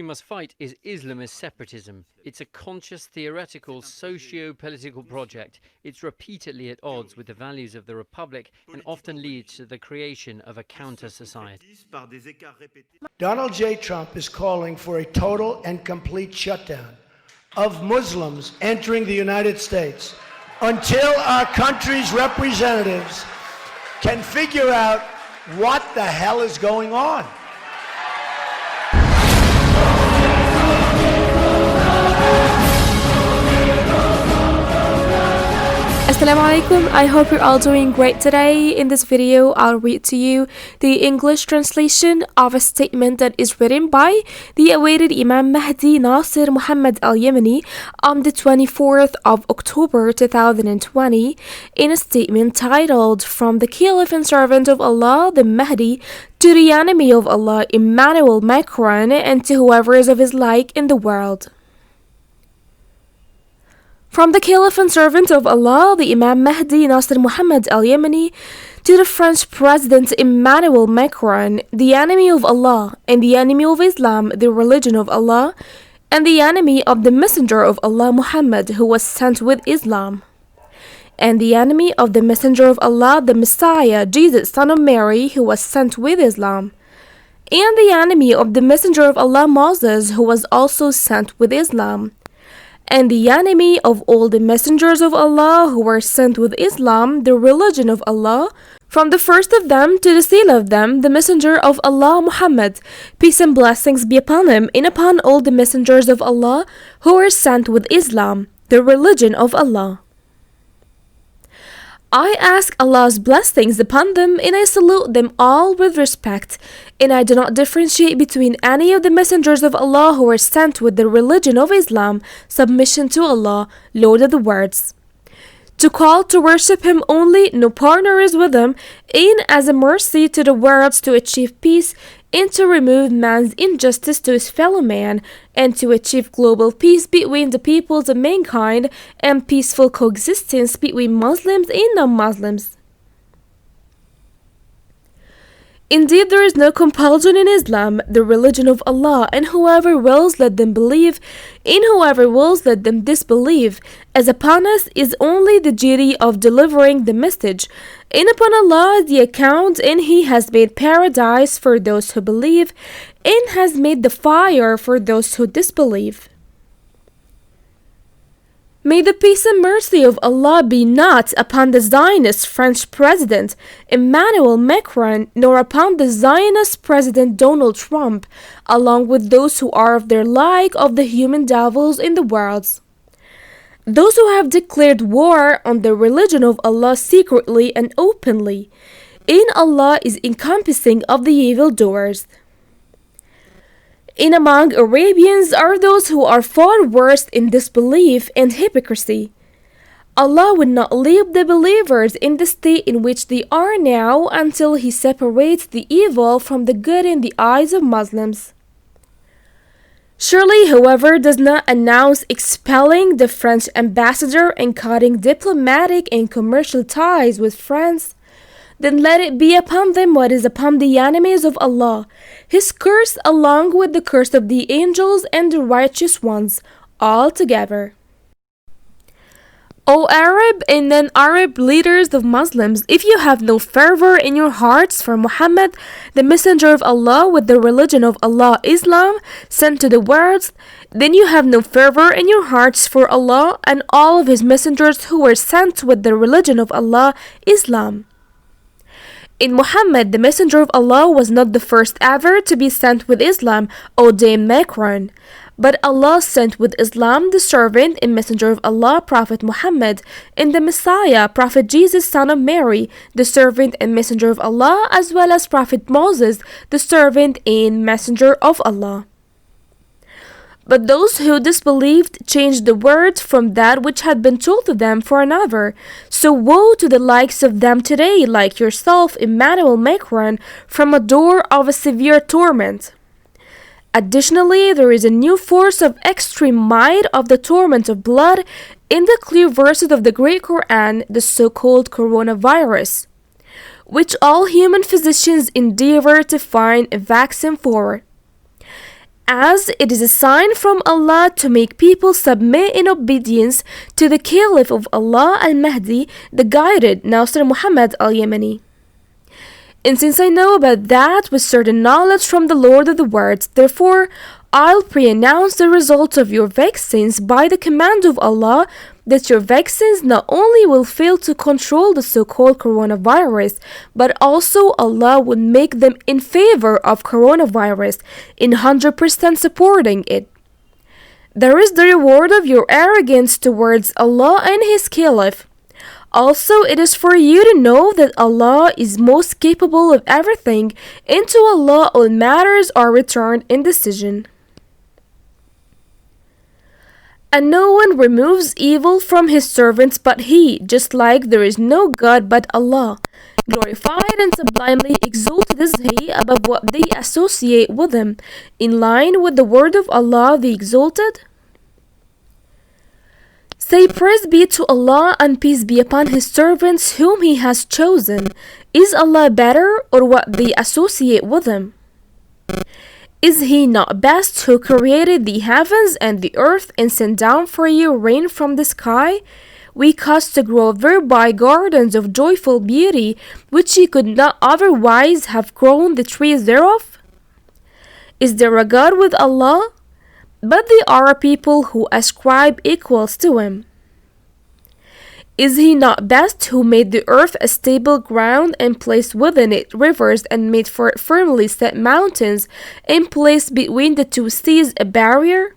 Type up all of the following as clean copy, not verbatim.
must fight is Islamist separatism. It's a conscious, theoretical, socio-political project. It's repeatedly at odds with the values of the Republic and often leads to the creation of a counter-society. Donald J. Trump is calling for a total and complete shutdown of Muslims entering the United States until our country's representatives can figure out what the hell is going on. Assalamu alaikum, I hope you're all doing great today. In this video, I'll read to you the English translation of a statement that is written by the awaited Imam Mahdi Nasir Muhammad al-Yemeni on the 24th of October 2020 in a statement titled "From the Caliph and Servant of Allah, the Mahdi, to the enemy of Allah, Emmanuel Macron, and to whoever is of his like in the world." From the Caliph and Servant of Allah, the Imam Mahdi Nasir Muhammad al-Yemeni, to the French President Emmanuel Macron, the enemy of Allah, and the enemy of Islam, the religion of Allah, and the enemy of the Messenger of Allah Muhammad, who was sent with Islam, and the enemy of the Messenger of Allah, the Messiah, Jesus, son of Mary, who was sent with Islam, and the enemy of the Messenger of Allah, Moses, who was also sent with Islam, and the enemy of all the messengers of Allah who were sent with Islam, the religion of Allah, from the first of them to the seal of them, the messenger of Allah Muhammad, peace and blessings be upon him, and upon all the messengers of Allah who were sent with Islam, the religion of Allah. I ask Allah's blessings upon them, and I salute them all with respect, and I do not differentiate between any of the messengers of Allah who were sent with the religion of Islam, submission to Allah, Lord of the worlds. To call to worship Him only, no partner is with Him, and as a mercy to the worlds to achieve peace, and to remove man's injustice to his fellow man, and to achieve global peace between the peoples of mankind, and peaceful coexistence between Muslims and non-Muslims. Indeed, there is no compulsion in Islam, the religion of Allah, and whoever wills let them believe, and whoever wills let them disbelieve, as upon us is only the duty of delivering the message, and upon Allah the account, and He has made paradise for those who believe, and has made the fire for those who disbelieve. May the peace and mercy of Allah be not upon the Zionist French President Emmanuel Macron, nor upon the Zionist President Donald Trump, along with those who are of their like of the human devils in the world. Those who have declared war on the religion of Allah secretly and openly, in Allah is encompassing of the evildoers. And among Arabians are those who are far worse in disbelief and hypocrisy. Allah would not leave the believers in the state in which they are now until He separates the evil from the good in the eyes of Muslims. Surely whoever does not announce expelling the French ambassador and cutting diplomatic and commercial ties with France, then let it be upon them what is upon the enemies of Allah, His curse along with the curse of the angels and the righteous ones, all together. O Arab and non-Arab leaders of Muslims, if you have no fervor in your hearts for Muhammad, the messenger of Allah with the religion of Allah, Islam, sent to the world, then you have no fervor in your hearts for Allah and all of His messengers who were sent with the religion of Allah, Islam. In Muhammad, the messenger of Allah was not the first ever to be sent with Islam, O Dame Macron, but Allah sent with Islam the servant and messenger of Allah, Prophet Muhammad, and the Messiah, Prophet Jesus, son of Mary, the servant and messenger of Allah, as well as Prophet Moses, the servant and messenger of Allah. But those who disbelieved changed the word from that which had been told to them for another. So woe to the likes of them today, like yourself, Emmanuel Macron, from a door of a severe torment. Additionally, there is a new force of extreme might of the torment of blood in the clear verses of the Great Quran, the so-called coronavirus, which all human physicians endeavor to find a vaccine for. as it is a sign from Allah to make people submit in obedience to the Caliph of Allah, al-Mahdi, the guided Nasr Muhammad al-Yemeni. And since I know about that with certain knowledge from the Lord of the words, therefore I'll pre-announce the results of your vaccines by the command of Allah, that your vaccines not only will fail to control the so-called coronavirus, but also Allah will make them in favor of coronavirus, in 100% supporting it. There is the reward of your arrogance towards Allah and His Caliph. Also, it is for you to know that Allah is most capable of everything, and to Allah all matters are returned in decision. And no one removes evil from his servants but He, just like there is no God but Allah. Glorified and sublimely exalted is He above what they associate with Him, in line with the word of Allah the Exalted. Say praise be to Allah and peace be upon His servants whom He has chosen. Is Allah better or what they associate with Him? Is He not best who created the heavens and the earth and sent down for you rain from the sky? We caused to grow thereby gardens of joyful beauty, which ye could not otherwise have grown the trees thereof? Is there a God with Allah? But they are a people who ascribe equals to Him. Is He not best who made the earth a stable ground and placed within it rivers and made for it firmly set mountains and placed between the two seas a barrier?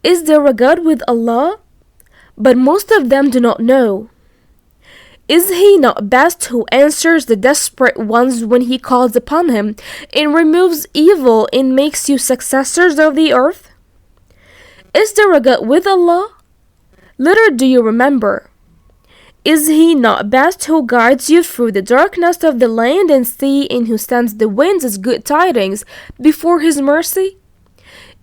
Is there a God with Allah? But most of them do not know. Is He not best who answers the desperate ones when He calls upon Him and removes evil and makes you successors of the earth? Is there a God with Allah? Little do you remember. Is He not best who guides you through the darkness of the land and sea and who sends the winds as good tidings before His mercy?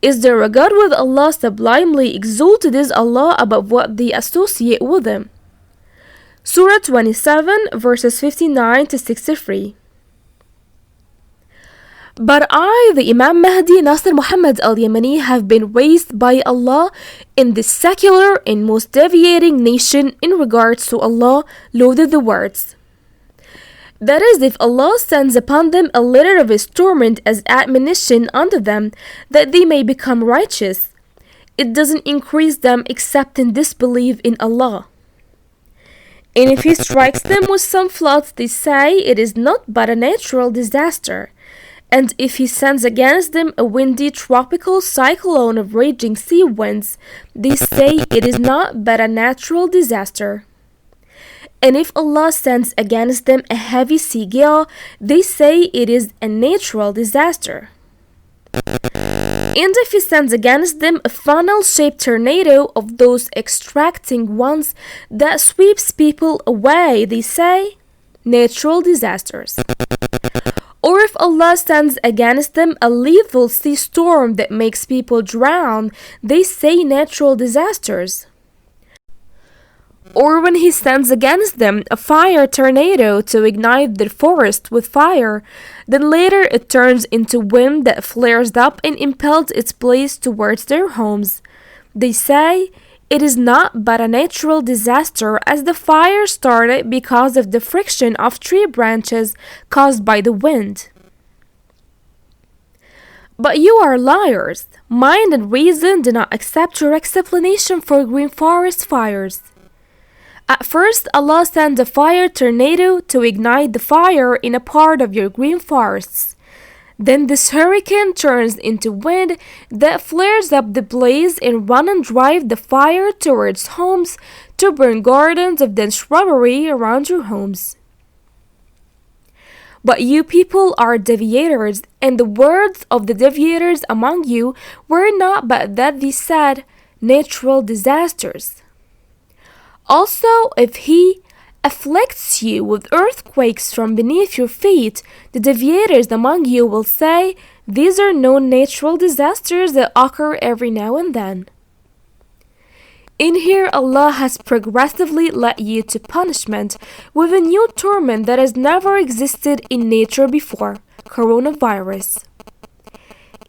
Is there a God with Allah? Sublimely exalted is Allah above what they associate with Him. Surah 27 verses 59 to 63. But I, the Imam Mahdi Nasr Muhammad al-Yemeni, have been raised by Allah in this secular and most deviating nation in regards to Allah, Lord of the words. That is, if Allah sends upon them a letter of His torment as admonition unto them, that they may become righteous, it doesn't increase them except in disbelief in Allah. And if He strikes them with some floods, they say it is not but a natural disaster. And if He sends against them a windy tropical cyclone of raging sea winds, they say it is not but a natural disaster. And if Allah sends against them a heavy sea gale, they say it is a natural disaster. And if He sends against them a funnel-shaped tornado of those extracting ones that sweeps people away, they say natural disasters. Or if Allah sends against them a lethal sea storm that makes people drown, they say natural disasters. Or when He sends against them a fire tornado to ignite the forest with fire, then later it turns into wind that flares up and impels its blaze towards their homes, they say it is not but a natural disaster, as the fire started because of the friction of tree branches caused by the wind. But you are liars. Mind and reason do not accept your explanation for green forest fires. At first, Allah sends a fire tornado to ignite the fire in a part of your green forests. Then this hurricane turns into wind that flares up the blaze and run and drive the fire towards homes to burn gardens of dense shrubbery around your homes. But you people are deviators, and the words of the deviators among you were not but that they said natural disasters. Also, if He afflicts you with earthquakes from beneath your feet, the deviators among you will say, these are known natural disasters that occur every now and then. In here, Allah has progressively led you to punishment with a new torment that has never existed in nature before, coronavirus.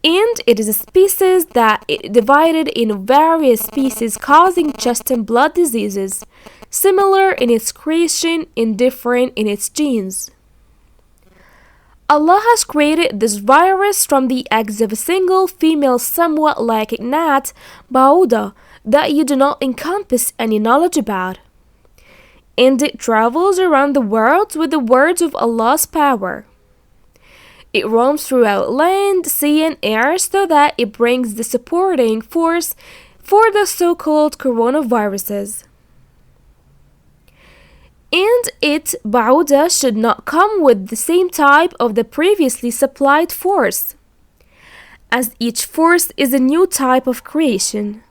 And it is a species that is divided in various species, causing chest and blood diseases, similar in its creation and different in its genes. Allah has created this virus from the eggs of a single female, somewhat like a gnat, ba'uda, that you do not encompass any knowledge about. And it travels around the world with the words of Allah's power. It roams throughout land, sea, and air so that it brings the supporting force for the so-called coronaviruses. And it, ba'uda, should not come with the same type of the previously supplied force, as each force is a new type of creation.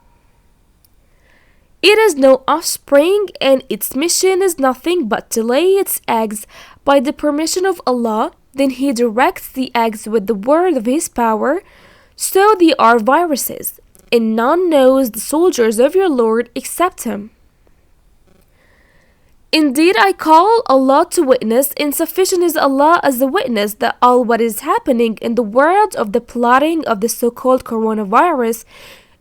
It has no offspring, and its mission is nothing but to lay its eggs by the permission of Allah. Then He directs the eggs with the word of His power, so they are viruses, and none knows the soldiers of your Lord except Him. Indeed, I call Allah to witness, and sufficient is Allah as a witness, that all what is happening in the world of the plotting of the so-called coronavirus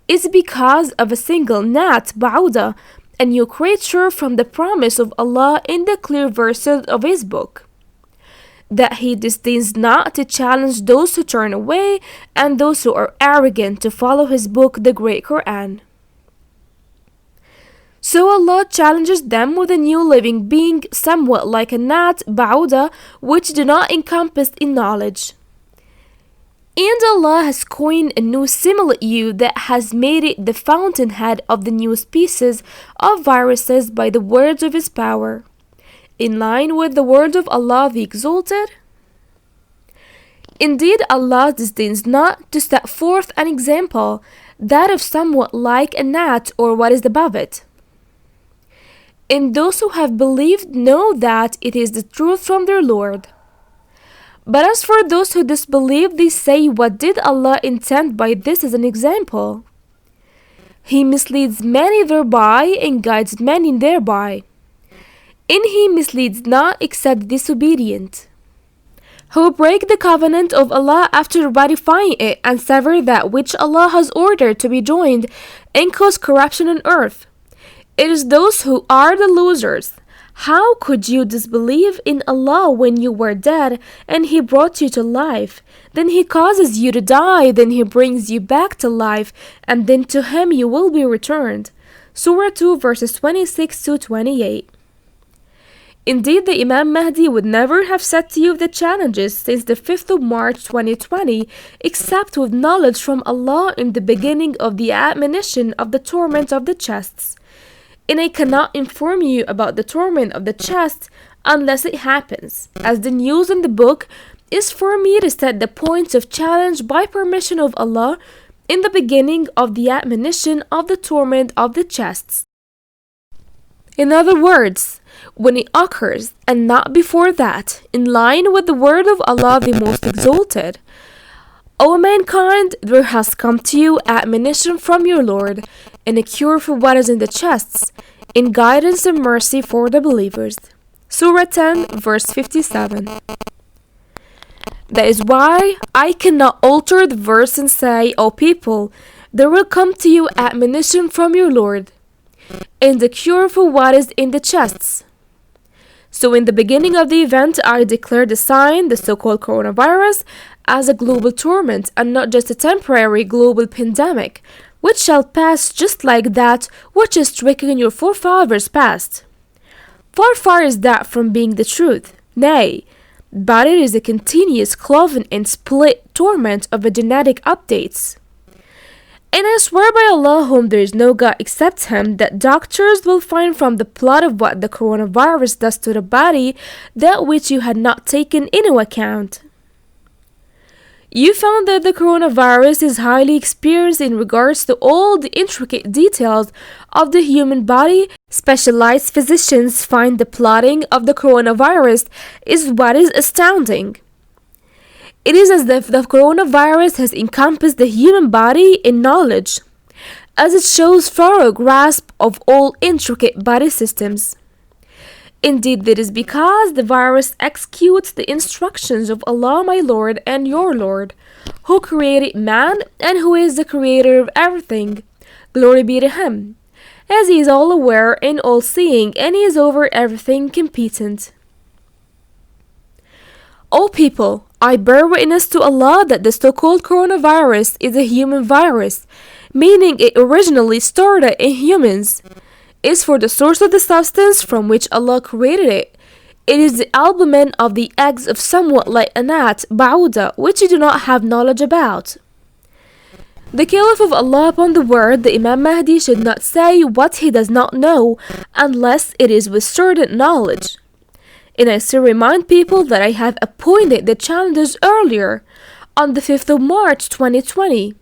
is because of a single gnat, ba'uda, a new creature from the promise of Allah in the clear verses of His book, that He disdains not to challenge those who turn away and those who are arrogant to follow His book, the great Quran. So Allah challenges them with a new living being, somewhat like a gnat, ba'uda, which do not encompass in knowledge. And Allah has coined a new similitude that has made it the fountainhead of the new species of viruses by the words of His power, in line with the word of Allah the Exalted. Indeed, Allah disdains not to set forth an example, that of somewhat like a gnat or what is above it. And those who have believed know that it is the truth from their Lord. But as for those who disbelieve, they say, what did Allah intend by this as an example? He misleads many thereby and guides many thereby. And He misleads not except the disobedient, who break the covenant of Allah after ratifying it and sever that which Allah has ordered to be joined and cause corruption on earth. It is those who are the losers. How could you disbelieve in Allah when you were dead and He brought you to life? Then He causes you to die, then He brings you back to life, and then to Him you will be returned. Surah 2 verses 26 to 28. Indeed, the Imam Mahdi would never have set to you the challenges since the 5th of March 2020, except with knowledge from Allah in the beginning of the admonition of the torment of the chests. And I cannot inform you about the torment of the chest unless it happens, as the news in the book is for me to set the points of challenge by permission of Allah in the beginning of the admonition of the torment of the chests. In other words, when it occurs, and not before that, in line with the word of Allah the Most Exalted. O mankind, there has come to you admonition from your Lord, and a cure for what is in the chests, in guidance and mercy for the believers. Surah 10, verse 57. That is why I cannot alter the verse and say, O people, there will come to you admonition from your Lord, and the cure for what is in the chests. So in the beginning of the event, I declared the sign, the so-called coronavirus, as a global torment and not just a temporary global pandemic, which shall pass just like that which is stricken your forefathers past. Far is that from being the truth, nay, but it is a continuous cloven and split torment of a genetic updates. And I swear by Allah, whom there is no God except Him, that doctors will find from the plot of what the coronavirus does to the body that which you had not taken into account. You found that the coronavirus is highly experienced in regards to all the intricate details of the human body. Specialized physicians find the plotting of the coronavirus is what is astounding. It is as if the coronavirus has encompassed the human body in knowledge, as it shows thorough grasp of all intricate body systems. Indeed, that is because the virus executes the instructions of Allah, my Lord and your Lord, who created man and who is the creator of everything. Glory be to him, as he is all aware and all seeing, and he is over everything competent. O people, I bear witness to Allah that the so-called coronavirus is a human virus, meaning it originally started in humans. Is for the source of the substance from which Allah created it. It is the albumen of the eggs of somewhat like a gnat, ba'uda, which you do not have knowledge about. The Caliph of Allah upon the word, the Imam Mahdi, should not say what he does not know unless it is with certain knowledge. And I still remind people that I have appointed the challengers earlier, on the 5th of March 2020.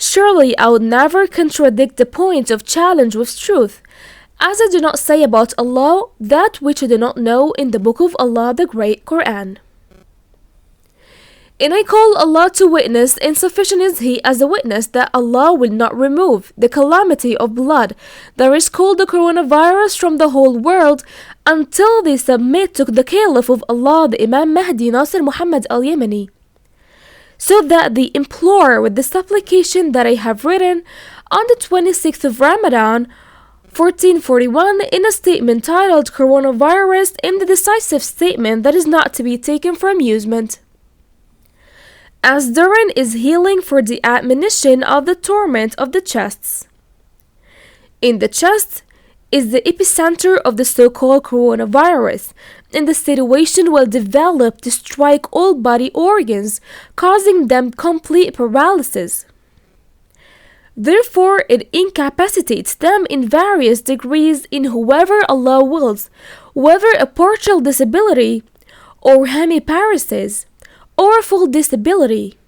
Surely I would never contradict the point of challenge with truth, as I do not say about Allah that which I do not know in the book of Allah, the great Quran. And I call Allah to witness, and sufficient is He as a witness that Allah will not remove the calamity of blood that is called the coronavirus from the whole world until they submit to the Caliph of Allah, the Imam Mahdi Nasir Muhammad al-Yemeni, so that they implore with the supplication that I have written on the 26th of Ramadan, 1441, in a statement titled Coronavirus, in the decisive statement that is not to be taken for amusement. As therein is healing for the admonition of the torment of the chests. In the chest is the epicenter of the so-called coronavirus, and the situation will develop to strike all body organs, causing them complete paralysis. Therefore, it incapacitates them in various degrees in whoever Allah wills, whether a partial disability, or hemiparesis, or full disability.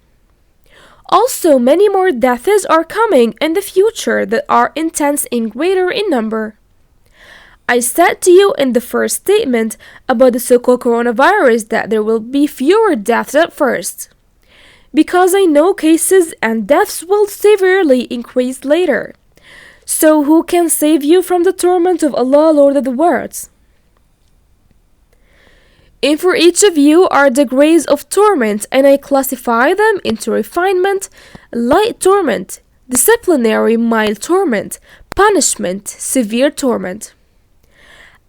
Also, many more deaths are coming in the future that are intense and greater in number. I said to you in the first statement about the so-called coronavirus that there will be fewer deaths at first, because I know cases and deaths will severely increase later. So who can save you from the torment of Allah, Lord of the worlds? And for each of you are degrees of torment, and I classify them into refinement, light torment, disciplinary, mild torment, punishment, severe torment.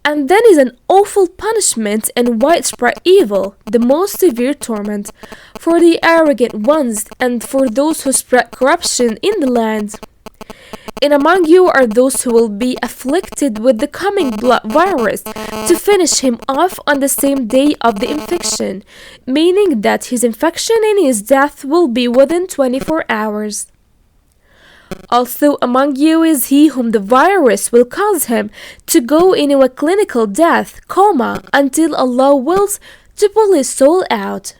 And then is an awful punishment and widespread evil, the most severe torment, for the arrogant ones and for those who spread corruption in the land. And among you are those who will be afflicted with the coming blood virus to finish him off on the same day of the infection, meaning that his infection and his death will be within 24 hours. Also among you is he whom the virus will cause him to go into a clinical death, coma, until Allah wills to pull his soul out.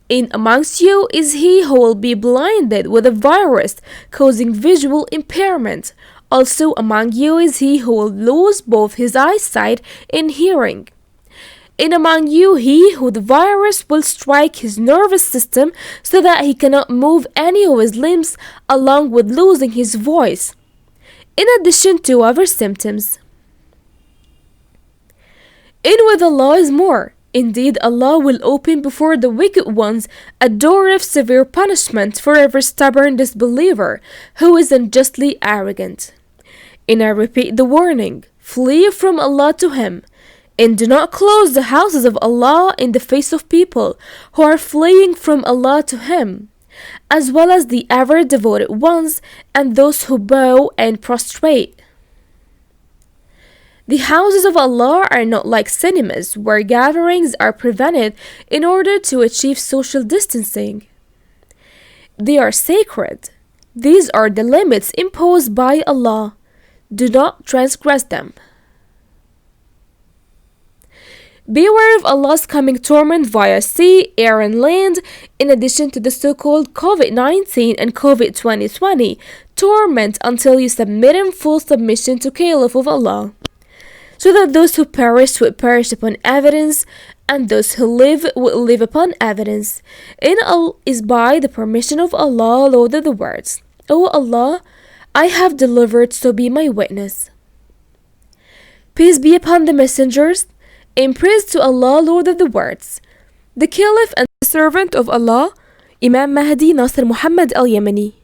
In amongst you is he who will be blinded with a virus causing visual impairment. Also among you is he who will lose both his eyesight and hearing. And among you he who the virus will strike his nervous system so that he cannot move any of his limbs, along with losing his voice, in addition to other symptoms. And with Allah is more. Indeed, Allah will open before the wicked ones a door of severe punishment for every stubborn disbeliever who is unjustly arrogant. And I repeat the warning, flee from Allah to Him, and do not close the houses of Allah in the face of people who are fleeing from Allah to Him, as well as the ever devoted ones and those who bow and prostrate. The houses of Allah are not like cinemas where gatherings are prevented in order to achieve social distancing. They are sacred. These are the limits imposed by Allah. Do not transgress them. Beware of Allah's coming torment via sea, air, and land, in addition to the so-called COVID-19 and COVID-2020 torment until you submit in full submission to Caliph of Allah, so that those who perish would perish upon evidence, and those who live would live upon evidence. And all is by the permission of Allah, Lord of the worlds. O Allah, I have delivered, so be my witness. Peace be upon the messengers, and praise to Allah, Lord of the worlds. The Caliph and the servant of Allah, Imam Mahdi Nasr Muhammad al-Yamani.